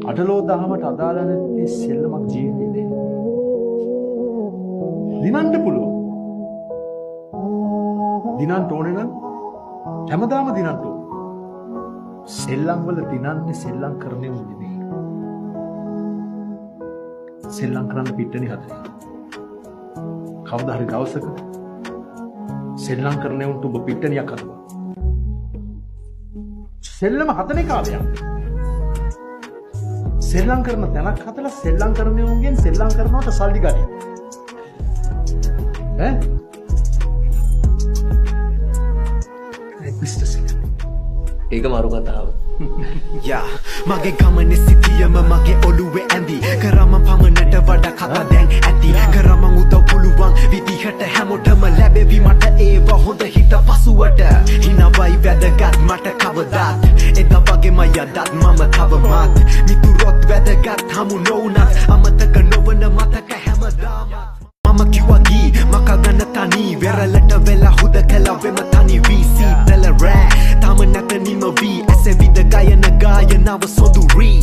අටලෝ දහමට අදාළ නැති සෙල්ලමක් ජීවිතේ දිනන්න පුළුවන්. දිනන්න ඕනේ නම් හැමදාම දිනන්න ඕනේ. සෙල්ලම් වල දිනන්නේ සෙල්ලම් කරන්නේ නෙමෙයි. සෙල්ලම් කරන්න පිටනේ හදන්නේ. කවදා හරි දවසක සෙල්ලම් කරන්නේ උන්ට ඔබ පිටනියක් හදුවා. සෙල්ලම හදන කාලයක්. සෙල්ලම් කරන තැනක් හදලා සෙල්ලම් කරන උන්ගෙන් සෙල්ලම් කරනවට සල්ලි ගන්න. ඈ? ඒක මරු කතාව. යා මගේ ගමනේ සිටියම මගේ ඔළුවේ ඇඳි කරම පමණට වඩා කතා දැන් ඇති කරම උදව් පුළුවන් විදිහට හැමෝටම ලැබෙවි මට ඒව හොඳ හිත පසුවට හිනවයි වැදගත් මට කවදාත් එදා වගේම යදත් මම තවමත් මිතුරොත් වැදගත් හමු නොවුනත් අමතක නොවන මතක හැමදාම මම කිව්වා ගී මක ගන්න තනි වෙරළට වෙලා හුදකලා වෙම තනි වී සීතල රෑ තාම නැත නිම වී ඇසේ විද ගයන ගායනාව සොඳුරී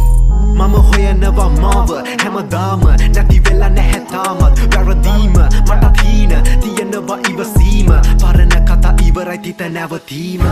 මම හොයනවා මාව හැමදාම නැති වෙලා නැහැ තාමත් වැරදීම මටත් හීන තියෙනවා ඉවසීම පරණ කතා ඉවරයි තිත නැවතීම